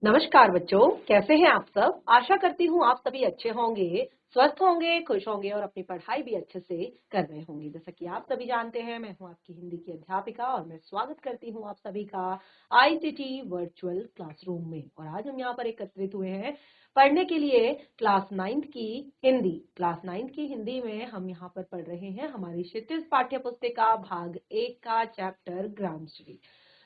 नमस्कार बच्चों, कैसे हैं आप सब। आशा करती हूँ आप सभी अच्छे होंगे, स्वस्थ होंगे, खुश होंगे और अपनी पढ़ाई भी अच्छे से कर रहे होंगे। जैसा कि आप सभी जानते हैं, मैं हूँ आपकी हिंदी की अध्यापिका और मैं स्वागत करती हूँ आप सभी का आईसीटी वर्चुअल क्लासरूम में। और आज हम यहाँ पर एकत्रित हुए हैं पढ़ने के लिए क्लास 9th की हिंदी। क्लास 9th की हिंदी में हम यहाँ पर पढ़ रहे हैं हमारी क्षितिज पाठ्य पुस्तिका भाग 1 का चैप्टर ग्रामश्री।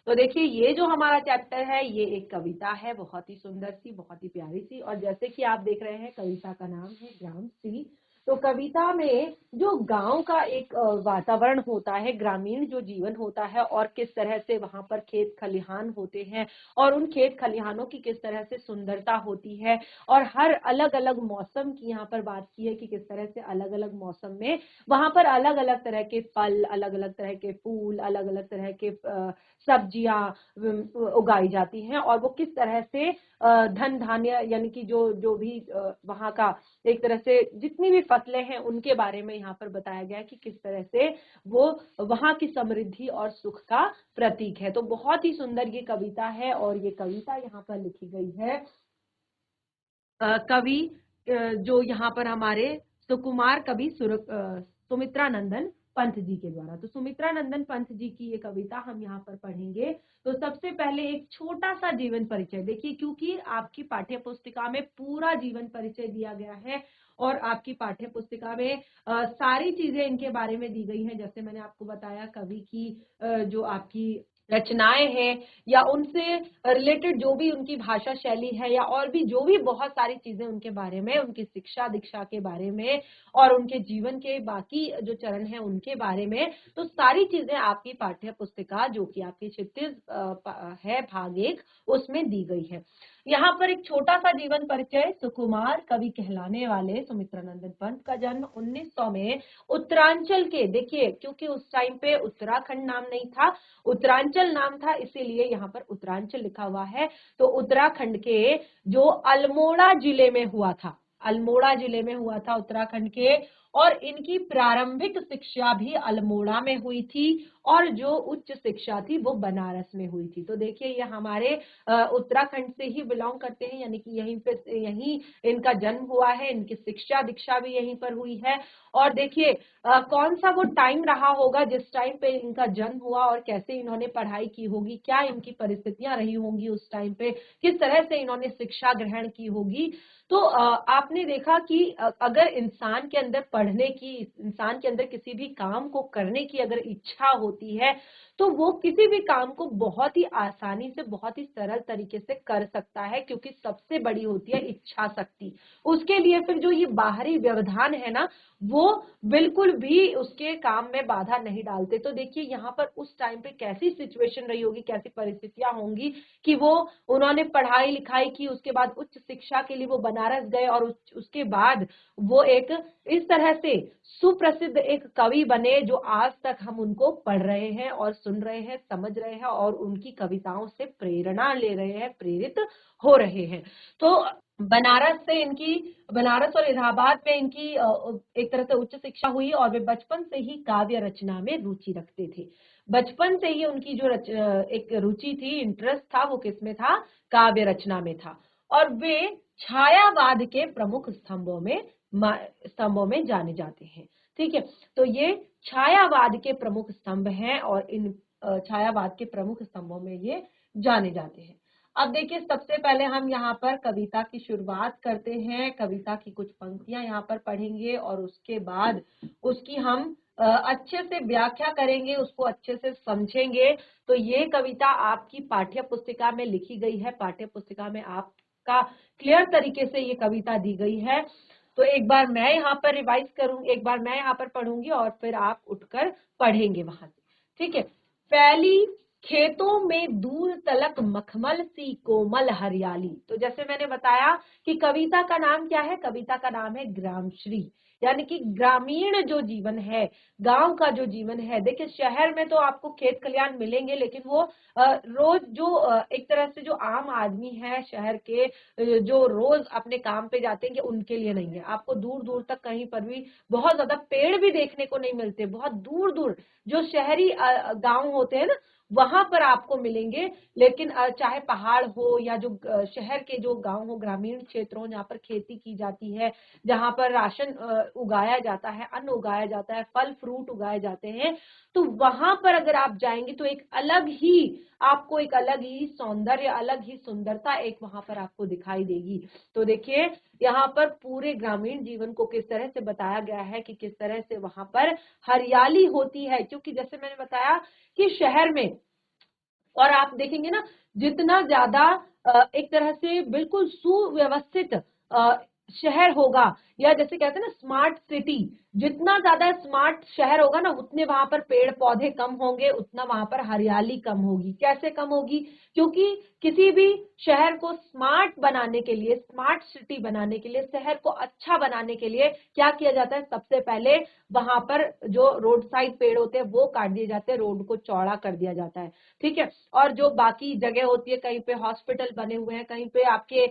तो देखिए, ये जो हमारा चैप्टर है ये एक कविता है, बहुत ही सुंदर सी, बहुत ही प्यारी सी। और जैसे कि आप देख रहे हैं, कविता का नाम है ग्रामश्री। तो कविता में जो गांव का एक वातावरण होता है, ग्रामीण जो जीवन होता है और किस तरह से वहां पर खेत खलिहान होते हैं और उन खेत खलिहानों की किस तरह से सुंदरता होती है, और हर अलग अलग मौसम की यहाँ पर बात की है कि किस तरह से अलग अलग मौसम में वहां पर अलग अलग तरह के फल, अलग अलग तरह के फूल, अलग अलग तरह के सब्जियां उगाई जाती हैं, और वो किस तरह से धन धान्य यानी कि जो जो भी वहां का एक तरह से जितनी भी फसलें हैं उनके बारे में यहाँ पर बताया गया है कि किस तरह से वो वहां की समृद्धि और सुख का प्रतीक है। तो बहुत ही सुंदर ये कविता है और ये कविता यहाँ पर लिखी गई है कवि जो यहाँ पर हमारे सुकुमार कवि सुमित्रा नंदन पंत जी के द्वारा। तो सुमित्रा नंदन पंत जी की ये कविता हम यहाँ पर पढ़ेंगे। तो सबसे पहले एक छोटा सा जीवन परिचय देखिए, क्योंकि आपकी पाठ्य पुस्तिका में पूरा जीवन परिचय दिया गया है और आपकी पाठ्य पुस्तिका में सारी चीजें इनके बारे में दी गई हैं। जैसे मैंने आपको बताया, कवि की जो आपकी रचनाएं हैं या उनसे रिलेटेड जो भी उनकी भाषा शैली है, या और भी जो भी बहुत सारी चीजें उनके बारे में, उनकी शिक्षा दीक्षा के बारे में और उनके जीवन के बाकी जो चरण हैं उनके बारे में, तो सारी चीजें आपकी पाठ्य पुस्तिका जो कि आपकी क्षितिज है भाग 1 उसमें दी गई है। यहाँ पर एक छोटा सा जीवन परिचय। सुकुमार कवि कहलाने वाले सुमित्रानंदन पंत का जन्म 1900 में उत्तरांचल के, देखिए क्योंकि उस टाइम पे उत्तराखंड नाम नहीं था, उत्तरांचल नाम था, इसीलिए यहाँ पर उत्तरांचल लिखा हुआ है। तो उत्तराखंड के जो अल्मोड़ा जिले में हुआ था, अल्मोड़ा जिले में हुआ था उत्तराखंड के। और इनकी प्रारंभिक शिक्षा भी अल्मोड़ा में हुई थी और जो उच्च शिक्षा थी वो बनारस में हुई थी। तो देखिए, ये हमारे उत्तराखंड से ही बिलोंग करते हैं, यानी कि यहीं पे यहीं इनका जन्म हुआ है, इनकी शिक्षा दीक्षा भी यहीं पर हुई है। और देखिए कौन सा वो टाइम रहा होगा जिस टाइम पे इनका जन्म हुआ और कैसे इन्होंने पढ़ाई की होगी, क्या इनकी परिस्थितियां रही होंगी उस टाइम पे, किस तरह से इन्होंने शिक्षा ग्रहण की होगी। तो आपने देखा कि अगर इंसान के अंदर पढ़ने की, इंसान के अंदर किसी भी काम को करने की अगर इच्छा होती है तो वो किसी भी काम को बहुत ही आसानी से, बहुत ही सरल तरीके से कर सकता है, क्योंकि सबसे बड़ी होती है इच्छा शक्ति। उसके लिए फिर जो ये बाहरी व्यवधान है ना, वो बिल्कुल भी उसके काम में बाधा नहीं डालते। तो देखिए यहाँ पर उस टाइम पे कैसी सिचुएशन रही होगी, कैसी परिस्थितियां होंगी कि वो, उन्होंने पढ़ाई लिखाई की, उसके बाद उच्च शिक्षा के लिए वो बनारस गए और उसके बाद वो एक इस तरह से सुप्रसिद्ध एक कवि बने जो आज तक हम उनको पढ़ रहे हैं और सुन रहे हैं, समझ रहे हैं और उनकी कविताओं से प्रेरणा ले रहे हैं, प्रेरित हो रहे हैं। तो बनारस से इनकी, बनारस और इलाहाबाद में इनकी एक तरह से उच्च शिक्षा हुई और वे बचपन से ही काव्य रचना में रुचि रखते थे। बचपन से ही उनकी जो एक रुचि थी, इंटरेस्ट था, वो किसमें था, काव्य रचना में था। और वे छायावाद के प्रमुख स्तंभों में जाने जाते हैं। ठीक है, तो ये छायावाद के प्रमुख स्तंभ हैं और इन छायावाद के प्रमुख स्तंभों में ये जाने जाते हैं। अब देखिए, सबसे पहले हम यहाँ पर कविता की शुरुआत करते हैं। कविता की कुछ पंक्तियां यहाँ पर पढ़ेंगे और उसके बाद उसकी हम अच्छे से व्याख्या करेंगे, उसको अच्छे से समझेंगे। तो ये कविता आपकी पाठ्य पुस्तिका में लिखी गई है, पाठ्य पुस्तिका में आपका क्लियर तरीके से ये कविता दी गई है। तो एक बार मैं यहाँ पर रिवाइज करूंगी, एक बार मैं यहाँ पर पढ़ूंगी और फिर आप उठकर पढ़ेंगे वहां से। ठीक है। फैली खेतों में दूर तलक मखमल सी कोमल हरियाली। तो जैसे मैंने बताया कि कविता का नाम क्या है, कविता का नाम है ग्रामश्री, यानी कि ग्रामीण जो जीवन है, गांव का जो जीवन है। देखिए, शहर में तो आपको खेत खलियान मिलेंगे, लेकिन वो रोज जो एक तरह से जो आम आदमी है शहर के, जो रोज अपने काम पे जाते हैं, उनके लिए नहीं है। आपको दूर दूर तक कहीं पर भी बहुत ज्यादा पेड़ भी देखने को नहीं मिलते, बहुत दूर दूर जो शहरी गांव होते हैं ना, वहां पर आपको मिलेंगे। लेकिन चाहे पहाड़ हो या जो शहर के जो गांव हो, ग्रामीण क्षेत्र हो जहाँ पर खेती की जाती है, जहां पर राशन उगाया जाता है, अन्न उगाया जाता है, फल फ्रूट उगाए जाते हैं, तो वहां पर अगर आप जाएंगे तो एक अलग ही आपको एक अलग ही सौंदर्य, अलग ही सुंदरता एक वहां पर आपको दिखाई देगी। तो देखिए यहाँ पर पूरे ग्रामीण जीवन को किस तरह से बताया गया है कि किस तरह से वहां पर हरियाली होती है। क्योंकि जैसे मैंने बताया कि शहर में, और आप देखेंगे ना, जितना ज्यादा एक तरह से बिल्कुल सुव्यवस्थित शहर होगा, या जैसे कहते हैं ना स्मार्ट सिटी, जितना ज्यादा स्मार्ट शहर होगा ना, उतने वहां पर पेड़ पौधे कम होंगे, उतना वहां पर हरियाली कम होगी। कैसे कम होगी? क्योंकि किसी भी शहर को स्मार्ट बनाने के लिए, स्मार्ट सिटी बनाने के लिए, शहर को अच्छा बनाने के लिए क्या किया जाता है? सबसे पहले वहां पर जो रोड साइड पेड़ होते हैं वो काट दिए जाते हैं, रोड को चौड़ा कर दिया जाता है, ठीक है। और जो बाकी जगह होती है, कहीं पे हॉस्पिटल बने हुए हैं, कहीं पे आपके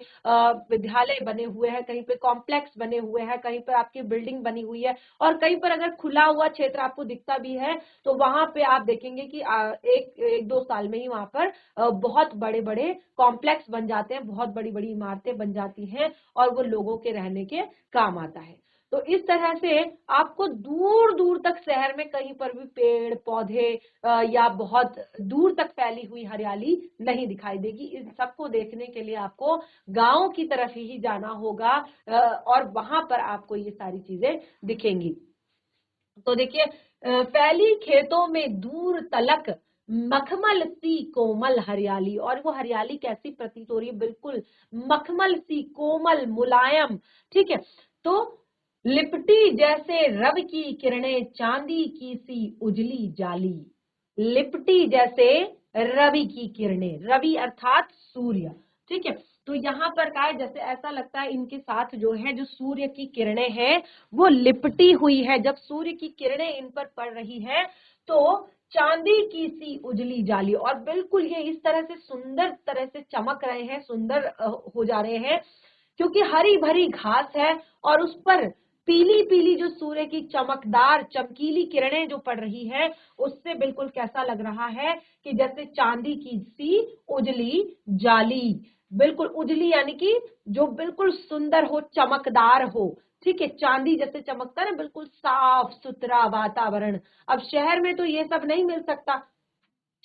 विद्यालय बने हुए हैं, कहीं पे कॉम्प्लेक्स बने हुए हैं, कहीं पर आपकी बिल्डिंग बनी हुई है, और कहीं पर अगर खुला हुआ क्षेत्र आपको दिखता भी है तो वहां पे आप देखेंगे कि एक दो साल में ही वहां पर बहुत बड़े बड़े कॉम्प्लेक्स बन जाते हैं, बहुत बड़ी बड़ी इमारतें बन जाती हैं, और वो लोगों के रहने के काम आता है। तो इस तरह से आपको दूर दूर तक शहर में कहीं पर भी पेड़ पौधे या बहुत दूर तक फैली हुई हरियाली नहीं दिखाई देगी। इन सबको देखने के लिए आपको गांव की तरफ ही जाना होगा, और वहां पर आपको ये सारी चीजें दिखेंगी। तो देखिए फैली खेतों में दूर तलक मखमल सी कोमल हरियाली, और वो हरियाली कैसी प्रतीत हो रही है? बिल्कुल मखमल सी कोमल मुलायम, ठीक है। तो लिपटी जैसे रवि की किरणें चांदी की सी उजली जाली, लिपटी जैसे रवि की किरणें, रवि अर्थात सूर्य, ठीक है। तो यहाँ पर क्या है, जैसे ऐसा लगता है इनके साथ जो है, जो सूर्य की किरणें हैं वो लिपटी हुई है। जब सूर्य की किरणें इन पर पड़ रही है तो चांदी की सी उजली जाली, और बिल्कुल ये इस तरह से सुंदर तरह से चमक रहे हैं, सुंदर हो जा रहे हैं, क्योंकि हरी भरी घास है और उस पर पीली पीली जो सूर्य की चमकदार चमकीली किरणें जो पड़ रही है, उससे बिल्कुल कैसा लग रहा है कि जैसे चांदी की सी उजली जाली। बिल्कुल उजली यानी कि जो बिल्कुल सुंदर हो, चमकदार हो, ठीक है, चांदी जैसे चमकता है ना, बिल्कुल साफ सुथरा वातावरण। अब शहर में तो ये सब नहीं मिल सकता,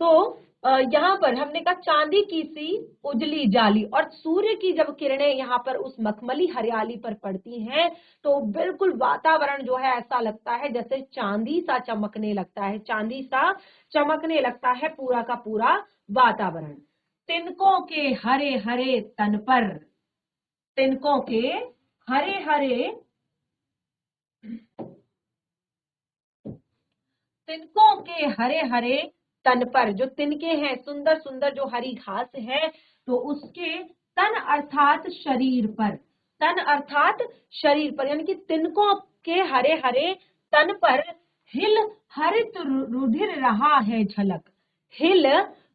तो यहाँ पर हमने कहा चांदी की सी उजली जाली, और सूर्य की जब किरणें यहाँ पर उस मखमली हरियाली पर पड़ती हैं तो बिल्कुल वातावरण जो है ऐसा लगता है जैसे चांदी सा चमकने लगता है, चांदी सा चमकने लगता है पूरा का पूरा वातावरण। तिनकों के हरे हरे तन पर, तिनकों के हरे हरे, तिनकों के हरे हरे तन पर, जो तिनके हैं, सुंदर सुंदर जो हरी घास है, तो उसके तन अर्थात शरीर पर, तन अर्थात शरीर पर, यानी कि तिनकों के हरे हरे तन पर हिल हरित रुधिर रहा है झलक, हिल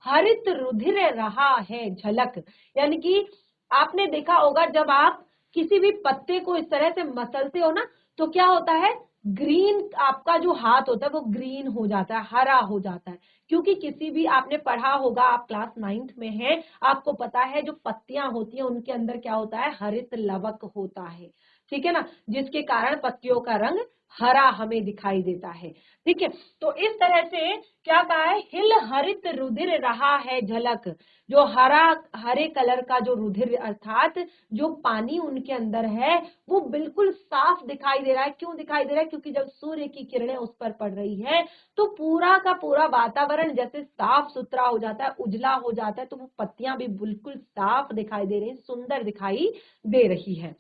हरित रुधिर रहा है झलक। यानी कि आपने देखा होगा जब आप किसी भी पत्ते को इस तरह से मसलते हो ना, तो क्या होता है, ग्रीन आपका जो हाथ होता है वो ग्रीन हो जाता है, हरा हो जाता है। क्योंकि किसी भी, आपने पढ़ा होगा, आप क्लास 9th में हैं, आपको पता है जो पत्तियां होती हैं उनके अंदर क्या होता है, हरित लवक होता है, ठीक है ना, जिसके कारण पत्तियों का रंग हरा हमें दिखाई देता है, ठीक है। तो इस तरह से क्या कहा है, हिल हरित रुधिर रहा है झलक, जो हरा, हरे कलर का जो रुधिर अर्थात जो पानी उनके अंदर है वो बिल्कुल साफ दिखाई दे रहा है। क्यों दिखाई दे रहा है? क्योंकि जब सूर्य की किरणें उस पर पड़ रही है तो पूरा का पूरा वातावरण जैसे साफ सुथरा हो जाता है, उजला हो जाता है, तो वो पत्तियां भी बिल्कुल साफ दिखाई दे रही, सुंदर दिखाई दे रही है।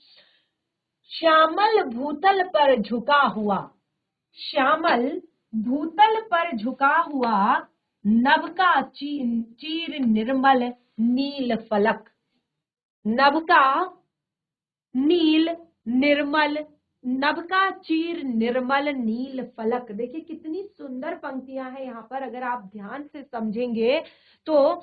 श्यामल भूतल पर झुका हुआ, श्यामल भूतल पर झुका हुआ नभ का चीर निर्मल नील फलक, नभ का नील निर्मल, नभ का चीर निर्मल नील फलक। देखिए कितनी सुंदर पंक्तियां हैं यहाँ पर, अगर आप ध्यान से समझेंगे तो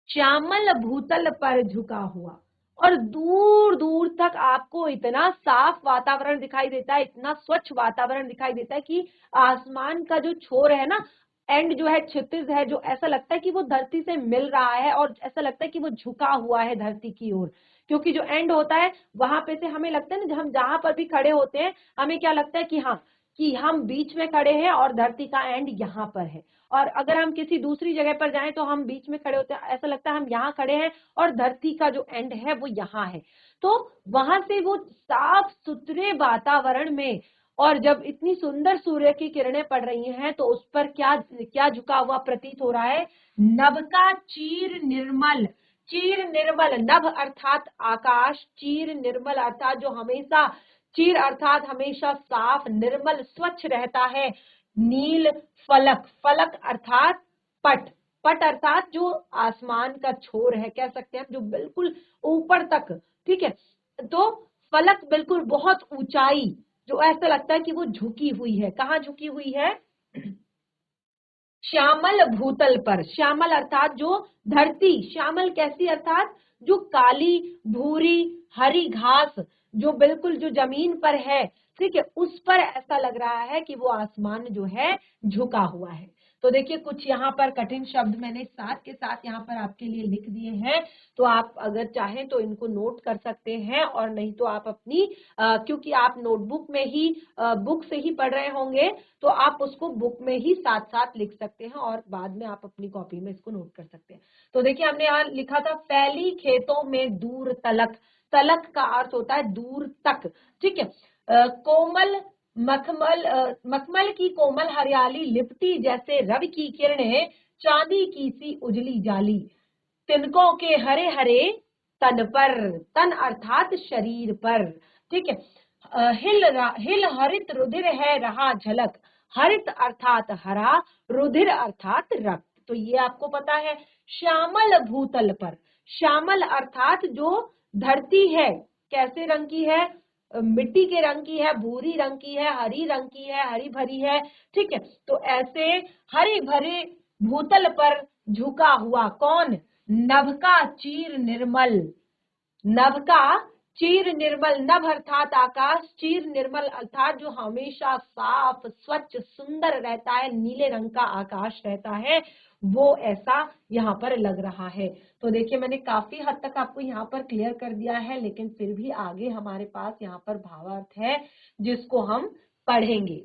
श्यामल भूतल पर झुका हुआ, और दूर दूर तक आपको इतना साफ वातावरण दिखाई देता है, इतना स्वच्छ वातावरण दिखाई देता है कि आसमान का जो छोर है ना, एंड जो है क्षितिज है, जो ऐसा लगता है कि वो धरती से मिल रहा है और ऐसा लगता है कि वो झुका हुआ है धरती की ओर, क्योंकि जो एंड होता है वहां पे से हमें लगता है ना, हम जहां पर भी खड़े होते हैं हमें क्या लगता है कि हाँ, कि हम बीच में खड़े हैं और धरती का एंड यहाँ पर है। और अगर हम किसी दूसरी जगह पर जाएं तो हम बीच में खड़े होते हैं, ऐसा लगता है हम यहाँ खड़े हैं और धरती का जो एंड है वो यहाँ है। तो वहां से वो साफ सुथरे वातावरण में, और जब इतनी सुंदर सूर्य की किरणें पड़ रही हैं तो उस पर क्या क्या झुका हुआ प्रतीत हो रहा है, नभ का चीर निर्मल। चीर निर्मल, नभ अर्थात आकाश, चीर निर्मल अर्थात जो हमेशा, चीर अर्थात हमेशा साफ, निर्मल स्वच्छ रहता है, नील फलक, फलक अर्थात पट, पट अर्थात जो आसमान का छोर है कह सकते हैं, जो बिल्कुल ऊपर तक, ठीक है। तो फलक बिल्कुल बहुत ऊंचाई, जो ऐसा लगता है कि वो झुकी हुई है, कहाँ झुकी हुई है, श्यामल भूतल पर। श्यामल अर्थात जो धरती, श्यामल कैसी अर्थात जो काली भूरी हरी घास जो बिल्कुल जो जमीन पर है, ठीक है, उस पर ऐसा लग रहा है कि वो आसमान जो है झुका हुआ है। तो देखिए कुछ यहाँ पर कठिन शब्द मैंने साथ के साथ यहाँ पर आपके लिए लिख दिए हैं, तो आप अगर चाहें तो इनको नोट कर सकते हैं, और नहीं तो आप अपनी क्योंकि आप नोटबुक में ही बुक से ही पढ़ रहे होंगे, तो आप उसको बुक में ही साथ साथ लिख सकते हैं और बाद में आप अपनी कॉपी में इसको नोट कर सकते हैं। तो देखिए हमने यहाँ लिखा था, फैली खेतों में दूर तलक, तलक का अर्थ होता है दूर तक, ठीक है। कोमल मखमल, मखमल की कोमल हरियाली लिपटी जैसे रवि की किरणें चांदी की सी उजली जाली, तिनकों के हरे हरे तन पर, तन अर्थात शरीर पर, ठीक है। हिल हरित रुधिर है रहा झलक, हरित अर्थात हरा, रुधिर अर्थात रक्त। तो ये आपको पता है। श्यामल भूतल पर, श्यामल अर्थात जो धरती है कैसे रंग की है, मिट्टी के रंग की है, भूरी रंग की है, हरी रंग की है, हरी भरी है, ठीक है। तो ऐसे हरे भरे भूतल पर झुका हुआ कौन, नभ का चीर निर्मल, नभ का चीर निर्मल, नभ अर्थात आकाश, चीर निर्मल अर्थात जो हमेशा साफ स्वच्छ सुंदर रहता है, नीले रंग का आकाश रहता है, वो ऐसा यहाँ पर लग रहा है। तो देखिए मैंने काफी हद तक आपको यहाँ पर क्लियर कर दिया है, लेकिन फिर भी आगे हमारे पास यहाँ पर भावार्थ है जिसको हम पढ़ेंगे।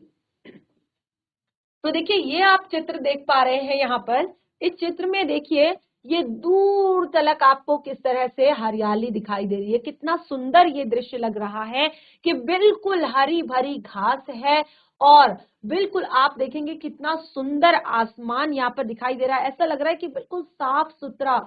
तो देखिए ये आप चित्र देख पा रहे हैं यहाँ पर, इस चित्र में देखिए ये दूर तलक आपको किस तरह से हरियाली दिखाई दे रही है, कितना सुंदर ये दृश्य लग रहा है कि बिल्कुल हरी भरी घास है, और बिल्कुल आप देखेंगे कितना सुंदर आसमान यहाँ पर दिखाई दे रहा है। ऐसा लग रहा है कि बिल्कुल साफ सुथरा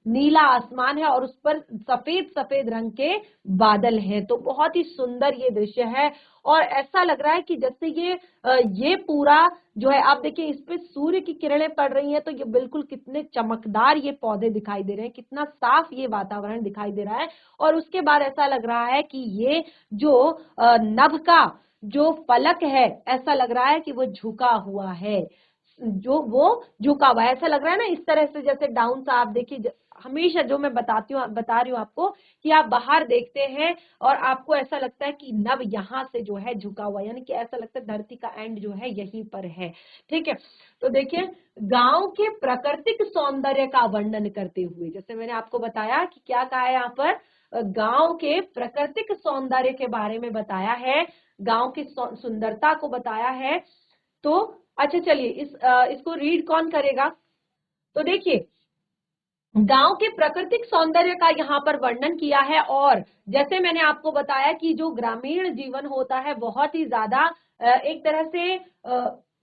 नीला आसमान है और उस पर सफेद सफेद रंग के बादल हैं। तो बहुत ही सुंदर ये दृश्य है, और ऐसा लग रहा है कि जैसे ये पूरा जो है, आप देखिए इस पे सूर्य की किरणें पड़ रही हैं, तो ये बिल्कुल कितने चमकदार ये पौधे दिखाई दे रहे हैं, कितना साफ ये वातावरण दिखाई दे रहा है। और उसके बाद ऐसा लग रहा है कि ये जो नभ का जो फलक है, ऐसा लग रहा है कि वो झुका हुआ है, जो वो झुका हुआ है, ऐसा लग रहा है ना इस तरह से, जैसे डाउन सा। आप देखिए हमेशा जो मैं बता रही हूँ आपको कि आप बाहर देखते हैं और आपको ऐसा लगता है कि नभ यहाँ से जो है झुका हुआ, यानी कि ऐसा लगता है धरती का एंड जो है यहीं पर है, ठीक है। तो देखिए गांव के प्राकृतिक सौंदर्य का वर्णन करते हुए, जैसे मैंने आपको बताया कि क्या कहा है यहाँ पर, गांव के प्राकृतिक सौंदर्य के बारे में बताया है, गांव की सुंदरता को बताया है। तो अच्छा चलिए इसको रीड कौन करेगा। तो देखिए गांव के प्राकृतिक सौंदर्य का यहाँ पर वर्णन किया है, और जैसे मैंने आपको बताया कि जो ग्रामीण जीवन होता है बहुत ही ज्यादा एक तरह से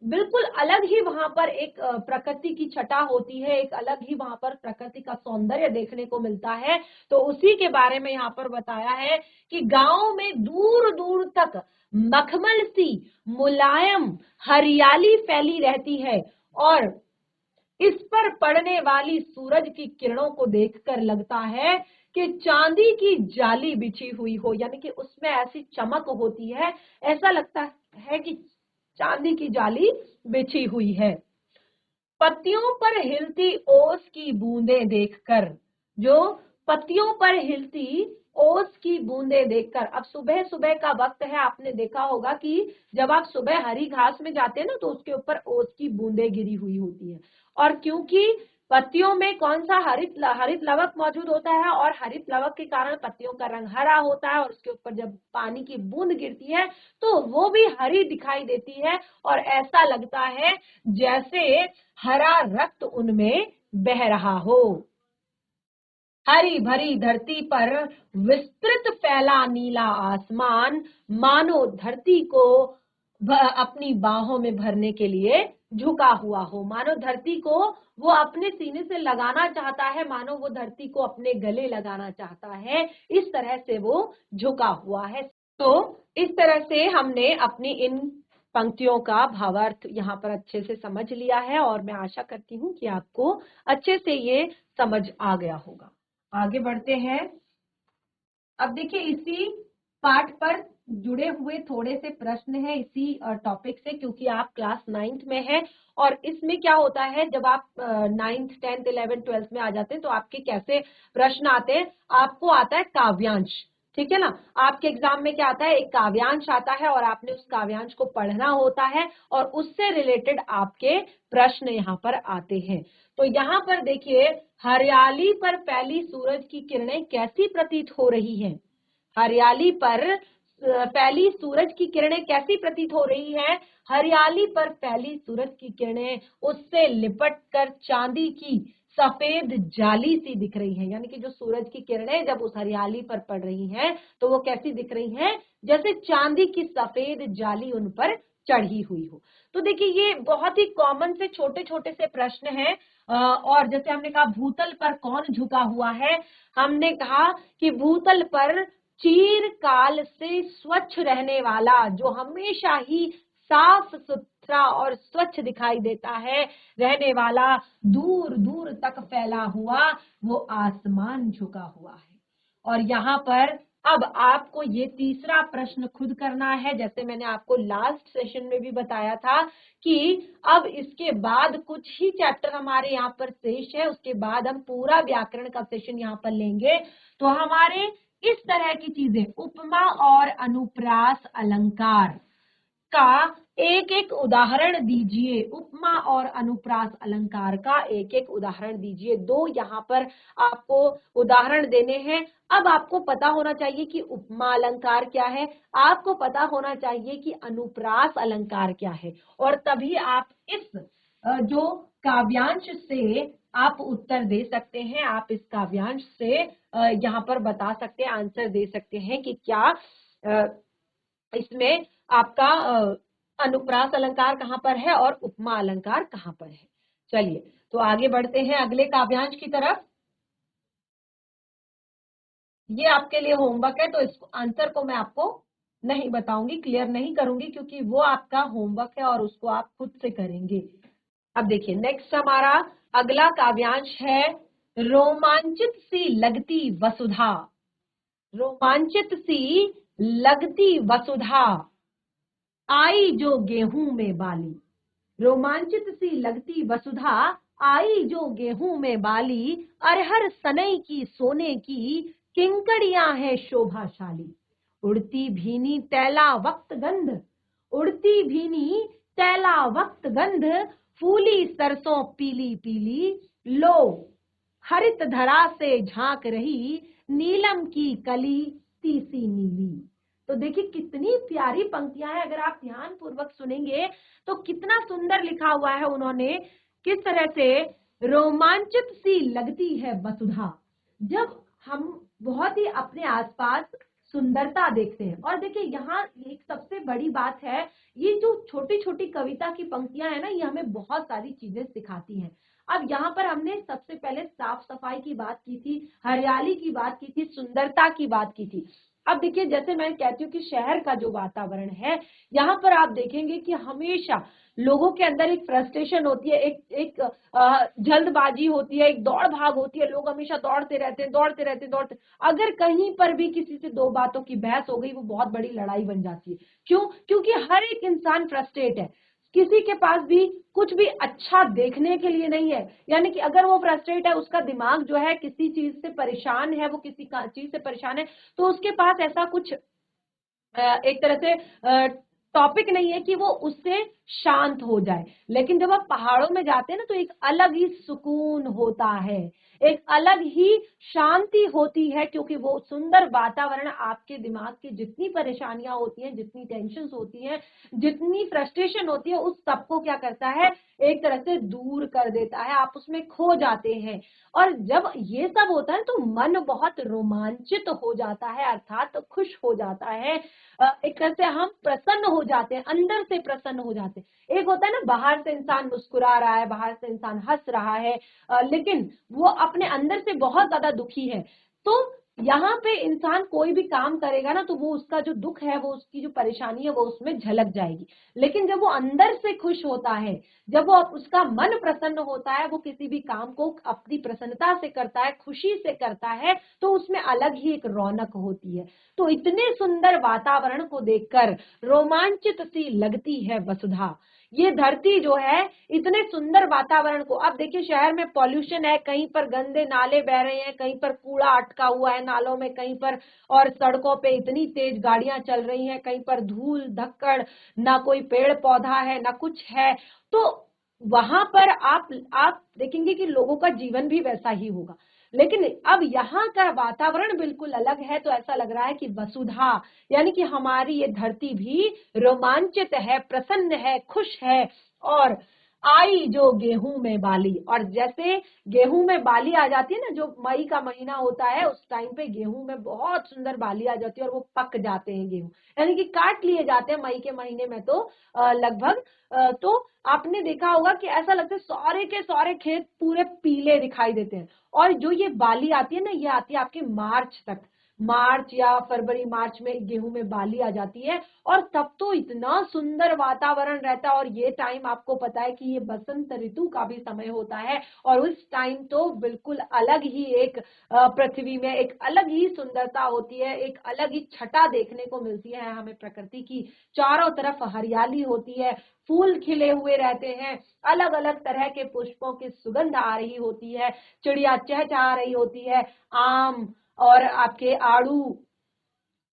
बिल्कुल अलग ही वहां पर एक प्रकृति की छटा होती है, एक अलग ही वहां पर प्रकृति का सौंदर्य देखने को मिलता है। तो उसी के बारे में यहाँ पर बताया है कि गांव में दूर दूर तक मखमल सी मुलायम हरियाली फैली रहती है, और इस पर पड़ने वाली सूरज की किरणों को देखकर लगता है कि चांदी की जाली बिछी हुई हो, यानी कि उसमें ऐसी चमक होती है, ऐसा लगता है कि चांदी की जाली बिछी हुई है। पत्तियों पर हिलती ओस की बूंदें देखकर, जो पत्तियों पर हिलती ओस की बूंदें देखकर। अब सुबह सुबह का वक्त है, आपने देखा होगा कि जब आप सुबह हरी घास में जाते हैं ना तो उसके ऊपर ओस की बूंदें गिरी हुई होती है। और क्योंकि पत्तियों में कौन सा हरित लवक मौजूद होता है और हरित लवक के कारण पत्तियों का रंग हरा होता है और उसके ऊपर जब पानी की बूंद गिरती है तो वो भी हरी दिखाई देती है और ऐसा लगता है जैसे हरा रक्त उनमें बह रहा हो। हरी भरी धरती पर विस्तृत फैला नीला आसमान मानो धरती को अपनी बाहों में भरने के लिए झुका हुआ हो, मानो धरती को वो अपने सीने से लगाना चाहता है, मानो वो धरती को अपने गले लगाना चाहता है, इस तरह से वो झुका हुआ है। तो इस तरह से हमने अपनी इन पंक्तियों का भावार्थ यहाँ पर अच्छे से समझ लिया है और मैं आशा करती हूँ कि आपको अच्छे से ये समझ आ गया होगा। आगे बढ़ते हैं। अब देखिए इसी पाठ पर जुड़े हुए थोड़े से प्रश्न हैं इसी टॉपिक से, क्योंकि आप क्लास 9th में हैं और इसमें क्या होता है जब आप 9th 10th 11th 12th में आ जाते हैं तो आपके कैसे प्रश्न आते हैं, आपको आता है काव्यांश, ठीक है ना। आपके एग्जाम में क्या आता है, एक काव्यांश आता है और आपने उस काव्यांश को पढ़ना होता है और उससे रिलेटेड आपके प्रश्न यहाँ पर आते हैं। तो यहाँ पर देखिए हरियाली पर फैली सूरज की किरणें कैसी प्रतीत हो रही हैं। हरियाली पर फैली सूरज की किरणें कैसी प्रतीत हो रही है। हरियाली पर फैली सूरज की किरणें उससे लिपट कर चांदी की सफेद जाली सी दिख रही है, यानी कि जो सूरज की किरणें जब उस हरियाली पर पड़ रही हैं तो वो कैसी दिख रही हैं, जैसे चांदी की सफेद जाली उन पर चढ़ी हुई हो। तो देखिए ये बहुत ही कॉमन से छोटे छोटे से प्रश्न हैं। और जैसे हमने कहा भूतल पर कौन झुका हुआ है, हमने कहा कि भूतल पर चिरकाल से स्वच्छ रहने वाला, जो हमेशा ही साफ सुथरा और स्वच्छ दिखाई देता है, रहने वाला, दूर दूर तक फैला हुआ वो आसमान झुका हुआ है। और यहाँ पर अब आपको ये तीसरा प्रश्न खुद करना है, जैसे मैंने आपको लास्ट सेशन में भी बताया था कि अब इसके बाद कुछ ही चैप्टर हमारे यहाँ पर शेष है, उसके बाद हम पूरा व्याकरण का सेशन यहाँ पर लेंगे। तो हमारे इस तरह की चीजें उपमा और अनुप्रास अलंकार का एक एक उदाहरण दीजिए, उपमा और अनुप्रास अलंकार का एक एक उदाहरण दीजिए। दो यहाँ पर आपको उदाहरण देने हैं। अब आपको पता होना चाहिए कि उपमा अलंकार क्या है, आपको पता होना चाहिए कि अनुप्रास अलंकार क्या है, और तभी आप इस जो काव्यांश से आप उत्तर दे सकते हैं, आप इस काव्यांश से यहाँ पर बता सकते हैं, आंसर दे सकते हैं कि क्या इसमें आपका अनुप्रास अलंकार कहाँ पर है और उपमा अलंकार कहाँ पर है। चलिए तो आगे बढ़ते हैं अगले काव्यांश की तरफ। ये आपके लिए होमवर्क है, तो इस आंसर को मैं आपको नहीं बताऊंगी, क्लियर नहीं करूंगी, क्योंकि वो आपका होमवर्क है और उसको आप खुद से करेंगे। अब देखिए नेक्स्ट हमारा अगला काव्यांश है रोमांचित सी लगती वसुधा। रोमांचित सी लगती वसुधा आई जो गेहूं में बाली। रोमांचित सी लगती वसुधा आई जो गेहूं में बाली, अरहर सनई की सोने की किंकड़ियां है शोभाशाली। उड़ती भीनी तैला वक्त गंध, उड़ती भीनी तैला वक्त गंध, फूली सरसों पीली पीली, लो हरित धरा से झांक रही, नीलम की कली तीसी नीली। तो देखिए कितनी प्यारी पंक्तियां हैं, अगर आप ध्यान पूर्वक सुनेंगे तो कितना सुंदर लिखा हुआ है उन्होंने, किस तरह से रोमांचित सी लगती है वसुधा। जब हम बहुत ही अपने आसपास सुंदरता देखते हैं, और देखिए यहाँ एक सबसे बड़ी बात है, ये जो छोटी छोटी कविता की पंक्तियां है ना, ये हमें बहुत सारी चीजें सिखाती हैं। अब यहाँ पर हमने सबसे पहले साफ सफाई की बात की थी, हरियाली की बात की थी, सुंदरता की बात की थी। अब देखिए जैसे मैं कहती हूँ कि शहर का जो वातावरण है, यहाँ पर आप देखेंगे कि हमेशा लोगों के अंदर एक फ्रस्ट्रेशन होती है, एक जल्दबाजी होती है, एक दौड़ भाग होती है, लोग हमेशा दौड़ते रहते हैं, दौड़ते रहते हैं, दौड़ते। अगर कहीं पर भी किसी से दो बातों की बहस हो गई, वो बहुत बड़ी लड़ाई बन जाती है। क्यों? क्योंकि हर एक इंसान फ्रस्ट्रेट है। किसी के पास भी कुछ भी अच्छा देखने के लिए नहीं है। यानी कि अगर वो फ्रस्ट्रेट है, उसका दिमाग जो है किसी चीज से परेशान है, वो किसी चीज से परेशान है, तो उसके पास ऐसा कुछ एक तरह से टॉपिक नहीं है कि वो उससे शांत हो जाए। लेकिन जब आप पहाड़ों में जाते हैं ना, तो एक अलग ही सुकून होता है, एक अलग ही शांति होती है, क्योंकि वो सुंदर वातावरण आपके दिमाग की जितनी परेशानियां होती हैं, जितनी टेंशन होती हैं, जितनी फ्रस्ट्रेशन होती है, उस सबको क्या करता है, एक तरह से दूर कर देता है, आप उसमें खो जाते हैं। और जब ये सब होता है तो मन बहुत रोमांचित हो जाता है, अर्थात तो खुश हो जाता है। एक तरह से हम प्रसन्न हो जाते हैं, अंदर से प्रसन्न हो जाते हैं। एक होता है ना, बाहर से इंसान मुस्कुरा रहा है, बाहर से इंसान हंस रहा है, लेकिन वो अपने अंदर से बहुत ज्यादा दुखी है। तो यहाँ पे इंसान कोई भी काम करेगा ना, तो वो उसका जो दुख है, वो उसकी जो परेशानी है, वो उसमें झलक जाएगी। लेकिन जब वो अंदर से खुश होता है, जब वो उसका मन प्रसन्न होता है, वो किसी भी काम को अपनी प्रसन्नता से करता है, खुशी से करता है, तो उसमें अलग ही एक रौनक होती है। तो इतने सुंदर वातावरण को देखकर रोमांचित सी लगती है वसुधा। ये धरती जो है, इतने सुंदर वातावरण को, अब देखिए शहर में पॉल्यूशन है, कहीं पर गंदे नाले बह रहे हैं, कहीं पर कूड़ा अटका हुआ है नालों में, कहीं पर, और सड़कों पे इतनी तेज गाड़ियां चल रही हैं, कहीं पर धूल धक्कड़, ना कोई पेड़ पौधा है, ना कुछ है। तो वहां पर आप देखेंगे कि लोगों का जीवन भी वैसा ही होगा। लेकिन अब यहाँ का वातावरण बिल्कुल अलग है, तो ऐसा लग रहा है कि वसुधा, यानी कि हमारी ये धरती भी रोमांचित है, प्रसन्न है, खुश है। और आई जो गेहूं में बाली, और जैसे गेहूं में बाली आ जाती है ना, जो मई का महीना होता है, उस टाइम पे गेहूं में बहुत सुंदर बाली आ जाती है, और वो पक जाते हैं गेहूं, यानी कि काट लिए जाते हैं मई के महीने में। तो लगभग तो आपने देखा होगा कि ऐसा लगता है सारे के सारे खेत पूरे पीले दिखाई देते हैं। और जो ये बाली आती है ना, ये आती है आपके मार्च तक, मार्च या फरवरी मार्च में गेहूं में बाली आ जाती है। और तब तो इतना सुंदर वातावरण रहता है, और ये टाइम आपको पता है कि ये बसंत ऋतु का भी समय होता है, और उस टाइम तो बिल्कुल अलग ही एक पृथ्वी में एक अलग ही सुंदरता होती है, एक अलग ही छटा देखने को मिलती है हमें प्रकृति की। चारों तरफ हरियाली होती है, फूल खिले हुए रहते हैं, अलग अलग तरह के पुष्पों की सुगंध आ रही होती है, चिड़िया चहचहा रही होती है, आम और आपके आड़ू,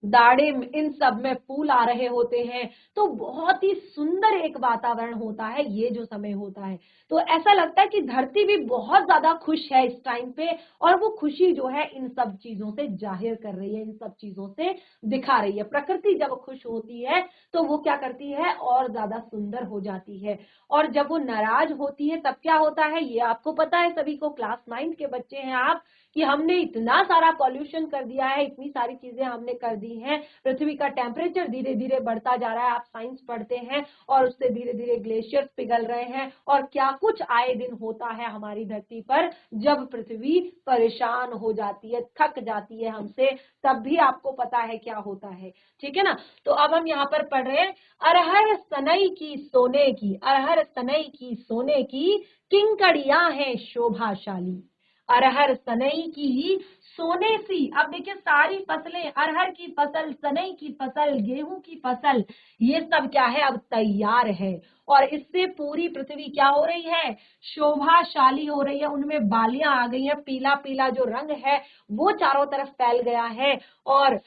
दाड़िम, इन सब में फूल आ रहे होते हैं। तो बहुत ही सुंदर एक वातावरण होता है ये जो समय होता है। तो ऐसा लगता है कि धरती भी बहुत ज्यादा खुश है इस टाइम पे, और वो खुशी जो है इन सब चीजों से जाहिर कर रही है, इन सब चीजों से दिखा रही है। प्रकृति जब खुश होती है तो वो क्या करती है, और ज्यादा सुंदर हो जाती है। और जब वो नाराज होती है तब क्या होता है, ये आपको पता है, सभी को, क्लास 9 के बच्चे हैं आप, कि हमने इतना सारा पॉल्यूशन कर दिया है, इतनी सारी चीजें हमने कर दी हैं, पृथ्वी का टेम्परेचर धीरे धीरे बढ़ता जा रहा है, आप साइंस पढ़ते हैं, और उससे धीरे धीरे ग्लेशियर्स पिघल रहे हैं, और क्या कुछ आए दिन होता है हमारी धरती पर। जब पृथ्वी परेशान हो जाती है, थक जाती है हमसे, तब भी आपको पता है क्या होता है, ठीक है ना। तो अब हम यहाँ पर पढ़ रहे हैं, अरहर सनई की सोने की, अरहर सनई की सोने की, किंकड़ियां हैं शोभाशाली। अरहर सनई की सोने सी, अब देखिए सारी फसलें, अरहर की फसल, सनई की फसल, गेहूं की फसल, ये सब क्या है, अब तैयार है। और इससे पूरी पृथ्वी क्या हो रही है, शोभाशाली हो रही है, उनमें बालियां आ गई हैं, पीला पीला जो रंग है वो चारों तरफ फैल गया है। और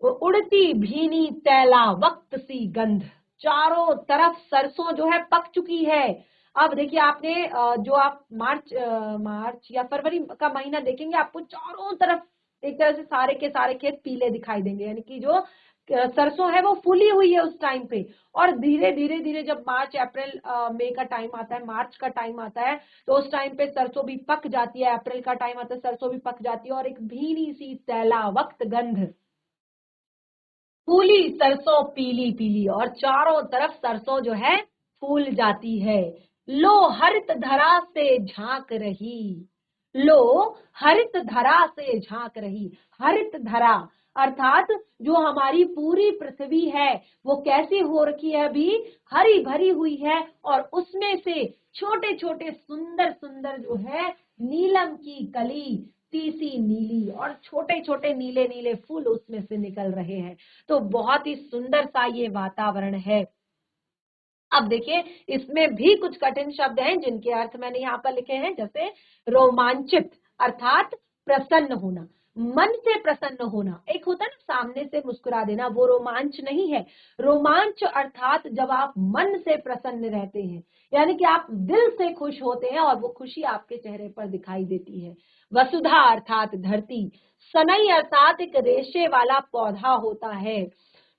उड़ती भीनी तैला वक्त सी गंध, चारों तरफ सरसों जो है पक चुकी है। अब देखिए आपने जो आप मार्च या फरवरी का महीना देखेंगे, आपको चारों तरफ एक तरह से सारे के सारे खेत पीले दिखाई देंगे, यानी कि जो सरसों है वो फूली हुई है उस टाइम पे। और धीरे धीरे धीरे जब मार्च अप्रैल मई का टाइम आता है, मार्च का टाइम आता है, तो उस टाइम पे सरसों भी पक जाती है, अप्रैल का टाइम आता है, सरसों भी पक जाती है, और एक भीनी सी तैला वक्त गंध, फूली सरसों पीली पीली, और चारों तरफ सरसों जो है फूल जाती है। लो हरित धरा से झांक रही, लो हरित धरा से झांक रही, हरित धरा अर्थात जो हमारी पूरी पृथ्वी है वो कैसी हो रखी है, अभी हरी भरी हुई है, और उसमें से छोटे छोटे सुंदर सुंदर जो है नीलम की कली, तीसी नीली, और छोटे छोटे नीले नीले फूल उसमें से निकल रहे हैं। तो बहुत ही सुंदर सा ये वातावरण है। अब देखिए इसमें भी कुछ कठिन शब्द हैं जिनके अर्थ मैंने यहाँ पर लिखे हैं, जैसे रोमांचित अर्थात प्रसन्न होना, मन से प्रसन्न होना। एक होता है ना सामने से मुस्कुरा देना, वो रोमांच नहीं है। रोमांच अर्थात जब आप मन से प्रसन्न रहते हैं, यानी कि आप दिल से खुश होते हैं और वो खुशी आपके चेहरे पर दिखाई देती है। वसुधा अर्थात धरती, सनई अर्थात एक रेशे वाला पौधा होता है,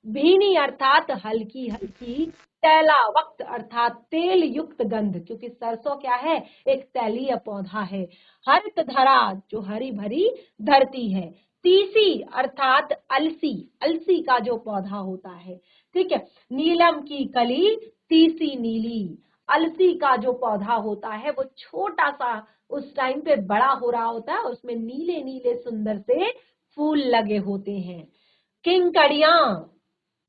भीनी अर्थात हल्की हल्की, तैला वक्त अर्थात तेल युक्त गंध, क्योंकि सरसों क्या है, एक तैलीय पौधा है। हरित धरा जो हरी भरी धरती है। तीसी अर्थात अलसी, अलसी का जो पौधा होता है, ठीक है। नीलम की कली तीसी नीली, अलसी का जो पौधा होता है वो छोटा सा उस टाइम पे बड़ा हो रहा होता है, उसमें नीले नीले सुंदर से फूल लगे होते हैं। किंकड़ियां,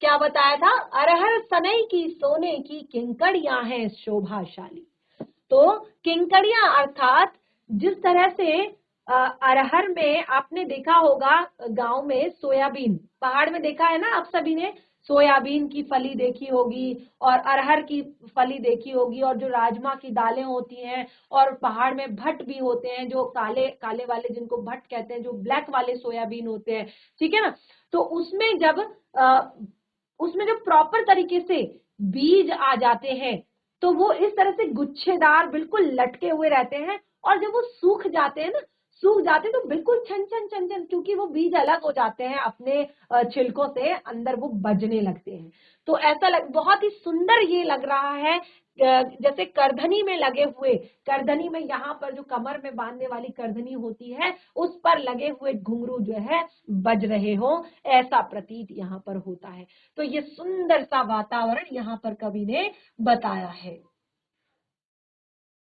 क्या बताया था, अरहर सनई की सोने की किंकड़ियां हैं शोभाशाली। तो किंकड़ियां अर्थात जिस तरह से अरहर में आपने देखा होगा, गांव में सोयाबीन, पहाड़ में देखा है ना आप सभी ने, सोयाबीन की फली देखी होगी और अरहर की फली देखी होगी, और जो राजमा की दालें होती हैं, और पहाड़ में भट्ट भी होते हैं जो काले काले वाले, जिनको भट्ट कहते हैं, जो ब्लैक वाले सोयाबीन होते हैं, ठीक है ना। तो उसमें जब उसमें जब प्रॉपर तरीके से बीज आ जाते हैं तो वो इस तरह से गुच्छेदार बिल्कुल लटके हुए रहते हैं, और जब वो सूख जाते हैं ना, सूख जाते हैं तो बिल्कुल छन छन छन छन, क्योंकि वो बीज अलग हो जाते हैं अपने छिलकों से, अंदर वो बजने लगते हैं। तो ऐसा बहुत ही सुंदर ये लग रहा है, जैसे करधनी में लगे हुए, करधनी में यहाँ पर जो कमर में बांधने वाली करधनी होती है, उस पर लगे हुए घुंघरू जो है बज रहे हो, ऐसा प्रतीत यहाँ पर होता है। तो ये सुंदर सा वातावरण यहाँ पर कवि ने बताया है।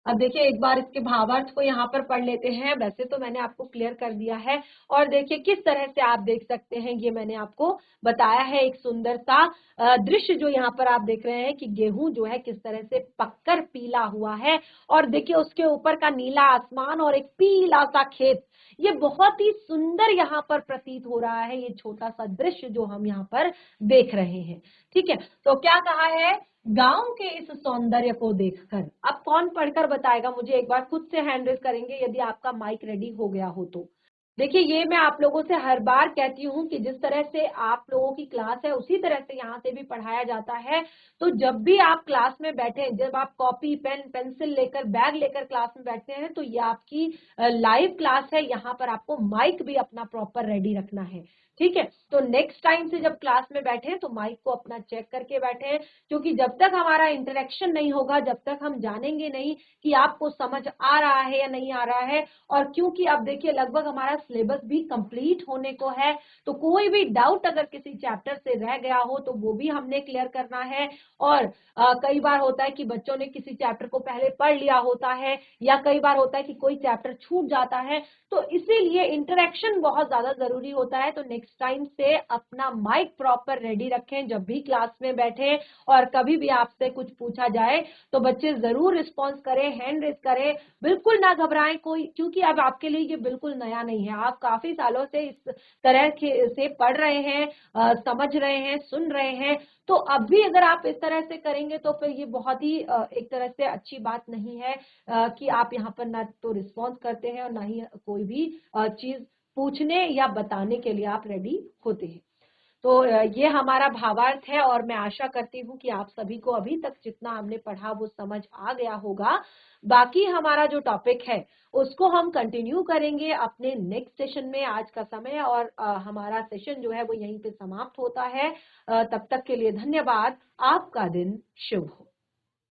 अब देखिए एक बार इसके भावार्थ को यहाँ पर पढ़ लेते हैं। वैसे तो मैंने आपको क्लियर कर दिया है, और देखिए किस तरह से आप देख सकते हैं, ये मैंने आपको बताया है। एक सुंदर सा दृश्य जो यहाँ पर आप देख रहे हैं कि गेहूं जो है किस तरह से पककर पीला हुआ है, और देखिए उसके ऊपर का नीला आसमान और एक पीला सा खेत, ये बहुत ही सुंदर यहाँ पर प्रतीत हो रहा है, ये छोटा सा दृश्य जो हम यहाँ पर देख रहे हैं, ठीक है। तो क्या कहा है, गांव के इस सौंदर्य को देखकर, अब कौन पढ़कर बताएगा मुझे, एक बार खुद से हैंड रेज करेंगे यदि आपका माइक रेडी हो गया हो तो। देखिए ये मैं आप लोगों से हर बार कहती हूँ कि जिस तरह से आप लोगों की क्लास है उसी तरह से यहाँ से भी पढ़ाया जाता है। तो जब भी आप क्लास में बैठे, जब आप कॉपी पेन पेंसिल लेकर बैग लेकर क्लास में बैठते हैं, तो ये आपकी लाइव क्लास है, यहाँ पर आपको माइक भी अपना प्रॉपर रेडी रखना है, ठीक है। तो नेक्स्ट टाइम से जब क्लास में बैठे तो माइक को अपना चेक करके बैठे, क्योंकि जब तक हमारा इंटरेक्शन नहीं होगा, जब तक हम जानेंगे नहीं कि आपको समझ आ रहा है या नहीं आ रहा है। और क्योंकि अब देखिए लगभग हमारा सिलेबस भी कंप्लीट होने को है, तो कोई भी डाउट अगर किसी चैप्टर से रह गया हो तो वो भी हमने क्लियर करना है। और कई बार होता है कि बच्चों ने किसी चैप्टर को पहले पढ़ लिया होता है, या कई बार होता है कि कोई चैप्टर छूट जाता है, तो इसीलिए इंटरेक्शन बहुत ज्यादा जरूरी होता है। तो नेक्स्ट टाइम से अपना माइक प्रॉपर रेडी रखें जब भी क्लास में बैठे, और कभी भी आपसे कुछ पूछा जाए तो बच्चे जरूर रिस्पॉन्स करें, हैंड रेज करें, बिल्कुल ना घबराएं कोई, क्योंकि अब आपके लिए ये बिल्कुल नया नहीं है, आप काफी सालों से इस तरह से पढ़ रहे हैं, समझ रहे हैं, सुन रहे हैं। तो अब भी अगर आप इस तरह से करेंगे तो फिर ये बहुत ही एक तरह से अच्छी बात नहीं है कि आप यहाँ पर ना तो रिस्पॉन्स करते हैं और ना ही कोई भी चीज पूछने या बताने के लिए आप रेडी होते हैं। तो ये हमारा भावार्थ है, और मैं आशा करती हूँ कि आप सभी को अभी तक जितना हमने पढ़ा वो समझ आ गया होगा। बाकी हमारा जो टॉपिक है उसको हम कंटिन्यू करेंगे अपने नेक्स्ट सेशन में। आज का समय और हमारा सेशन जो है वो यहीं पे समाप्त होता है। तब तक के लिए धन्यवाद। आपका दिन शुभ हो।